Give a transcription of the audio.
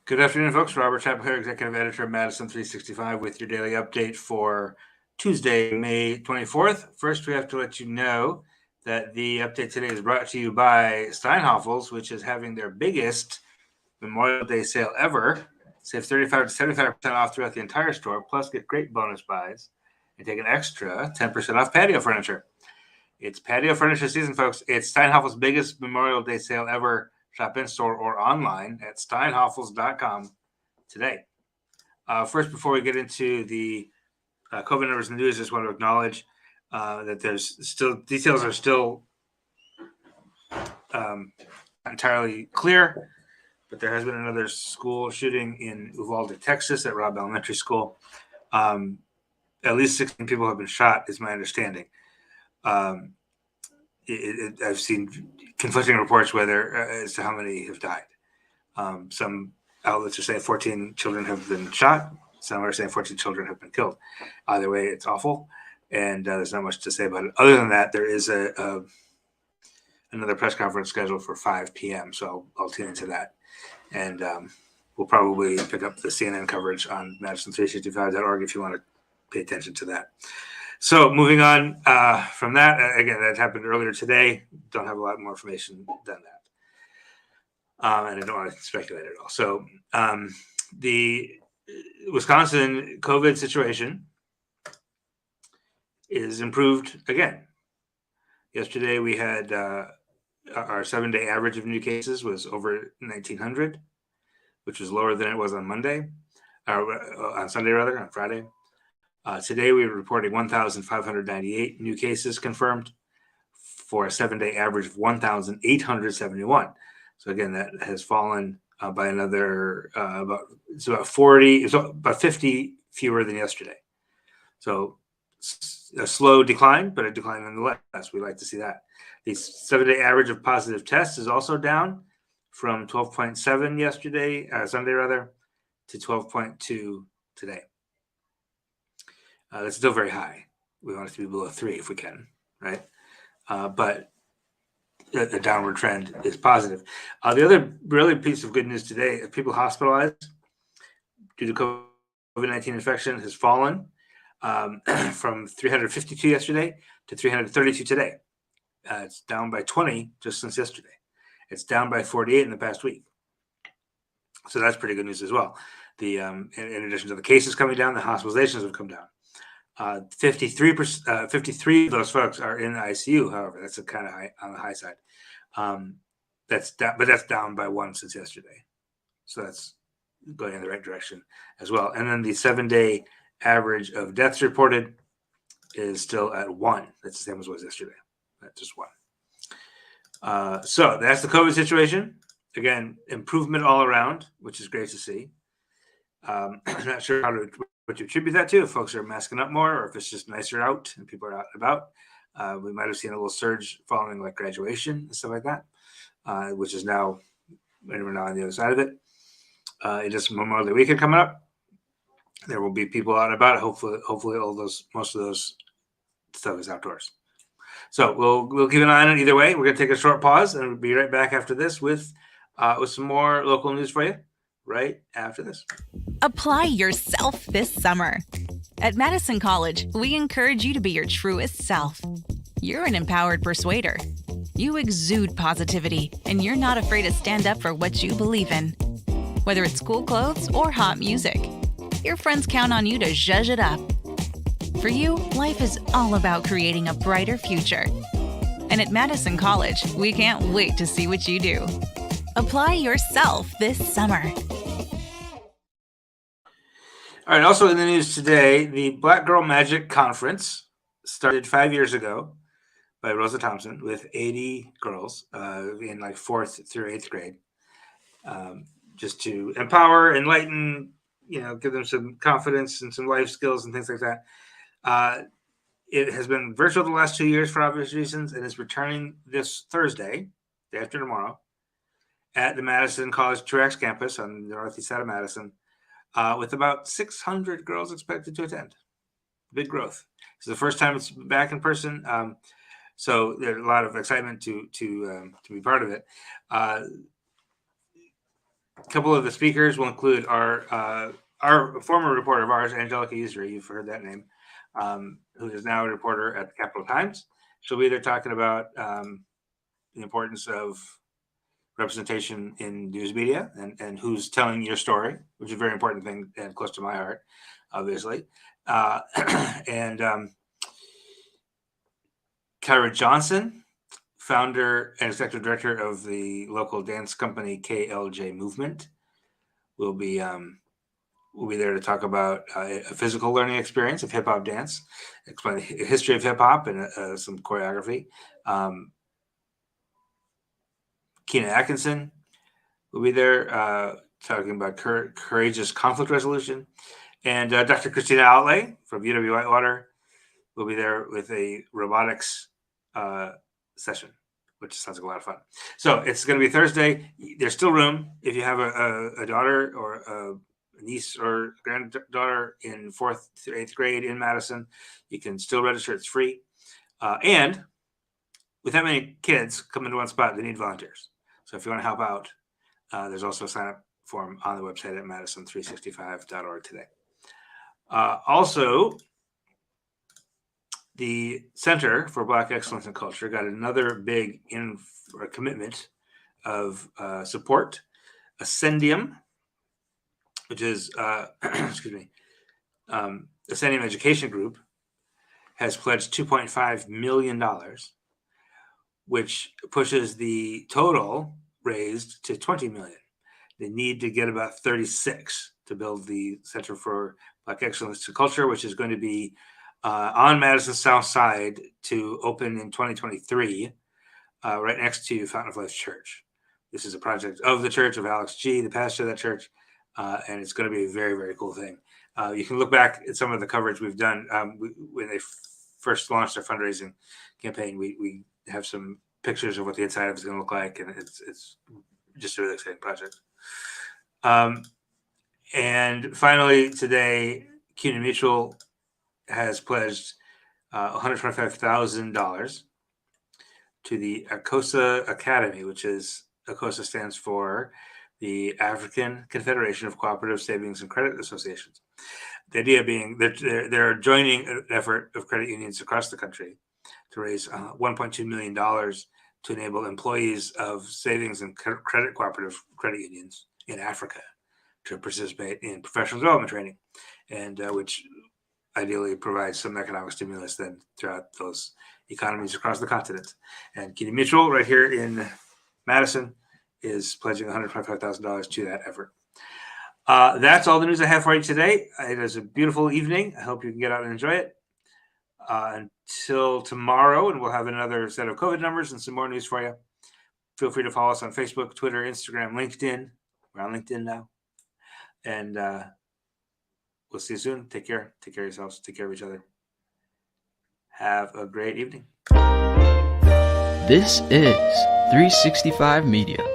Good afternoon, folks. Robert Chapel here, Executive Editor of Madison365 with your daily update for Tuesday, May 24th. First, we have to let you know that the update today is brought to you by Steinhofels, which is having their biggest Memorial Day sale ever. Save 35 to 75% off throughout the entire store, plus get great bonus buys and take an extra 10% off patio furniture. It's patio furniture season, folks. It's Steinhofels' biggest Memorial Day sale ever. Shop in store or online at steinhofels.com today. First, before we get into the COVID numbers and news, I just want to acknowledge that there's still details are still not entirely clear, but there has been another school shooting in Uvalde, Texas, at Robb Elementary School. At least 16 people have been shot, is my understanding. I've seen conflicting reports as to how many have died. Some outlets are saying 14 children have been shot. Some are saying 14 children have been killed. Either way, it's awful, and there's not much to say about it. Other than that, there is another press conference scheduled for 5 p.m., so I'll tune into that. And we'll probably pick up the CNN coverage on Madison365.org if you want to pay attention to that. So moving on from that, again, that happened earlier today. Don't have a lot more information than that. And I don't want to speculate at all. So the Wisconsin COVID situation is improved again. Yesterday we had our 7-day average of new cases was over 1,900, which was lower than it was on Monday, or on Sunday rather, on Friday. Today, we were reporting 1,598 new cases confirmed for a 7-day average of 1,871. So again, that has fallen by another about 50 fewer than yesterday. So a slow decline, but a decline nonetheless. We like to see that. The 7-day average of positive tests is also down from 12.7 yesterday, Sunday rather, to 12.2 today. That's still very high. We want it to be below 3 if we can, right? But the downward trend is positive. The other really piece of good news today, people hospitalized due to COVID-19 infection has fallen from 352 yesterday to 332 today. It's down by 20 just since yesterday. It's down by 48 in the past week. So that's pretty good news as well. In addition to the cases coming down, the hospitalizations have come down. 53 of those folks are in the ICU. However, that's kind of high on the high side. That's down by 1 since yesterday. So that's going in the right direction as well. And then the 7-day average of deaths reported is still at 1. That's the same as it was yesterday. That's just 1. So that's the COVID situation. Again, improvement all around, which is great to see. I'm not sure what to attribute that to, if folks are masking up more or if it's just nicer out and people are out and about. We might have seen a little surge following like graduation and stuff like that, which is now, we're now on the other side of it. It is Memorial Day weekend coming up. There will be people out and about. Hopefully most of those stuff is outdoors. So we'll keep an eye on it either way. We're going to take a short pause and we'll be right back after this with some more local news for you right after this. Apply yourself this summer. At Madison College, we encourage you to be your truest self. You're an empowered persuader. You exude positivity, and you're not afraid to stand up for what you believe in. Whether it's cool clothes or hot music, your friends count on you to zhuzh it up. For you, life is all about creating a brighter future. And at Madison College, we can't wait to see what you do. Apply yourself this summer. All right, also in the news today, the Black Girl Magic Conference started 5 years ago by Rosa Thompson with 80 girls in like 4th through 8th grade, just to empower, enlighten, give them some confidence and some life skills and things like that. It has been virtual the last 2 years for obvious reasons, and is returning this Thursday, day after tomorrow, at the Madison College Truax campus on the northeast side of Madison, with about 600 girls expected to attend. Big growth. It's the first time it's back in person, so there's a lot of excitement to be part of it. A couple of the speakers will include our former reporter of ours, Angelica Usry. You've heard that name, who is now a reporter at the Capital Times. She'll be there talking about the importance of representation in news media and who's telling your story, which is a very important thing and close to my heart, obviously. And Kyra Johnson, founder and executive director of the local dance company KLJ Movement, will be there to talk about a physical learning experience of hip hop dance, explain the history of hip hop and some choreography. Keena Atkinson will be there talking about courageous conflict resolution. And Dr. Christina Outlay from UW Whitewater will be there with a robotics session, which sounds like a lot of fun. So it's going to be Thursday. There's still room. If you have a daughter or a niece or granddaughter in 4th to 8th grade in Madison, you can still register. It's free. And with that many kids coming to one spot, they need volunteers. So if you want to help out, there's also a sign-up form on the website at Madison365.org today. Also, the Center for Black Excellence and Culture got another big commitment of support. Ascendium, which is Ascendium Education Group, has pledged $2.5 million, which pushes the total raised to $20 million. They need to get about 36 to build the Center for Black Excellence and Culture, which is going to be on Madison's South Side to open in 2023, right next to Fountain of Life Church. This is a project of the church, of Alex G., the pastor of that church, and it's going to be a very, very cool thing. You can look back at some of the coverage we've done. When they first launched their fundraising campaign, we have some pictures of what the inside of it is going to look like, and it's just a really exciting project. And finally, today, CUNY Mutual has pledged $125,000 to the Acosa Academy, which is, Acosa stands for the African Confederation of Cooperative Savings and Credit Associations. The idea being that they're joining an effort of credit unions across the country to raise $1.2 million to enable employees of savings and credit cooperative credit unions in Africa to participate in professional development training, and which ideally provides some economic stimulus then throughout those economies across the continent. And CUNY Mutual right here in Madison is pledging $125,000 to that effort. That's all the news I have for you today. It is a beautiful evening. I hope you can get out and enjoy it. Until tomorrow, and we'll have another set of COVID numbers and some more news for you. Feel free to follow us on Facebook, Twitter, Instagram, LinkedIn. We're on LinkedIn now. And we'll see you soon. Take care. Take care of yourselves. Take care of each other. Have a great evening. This is 365 Media.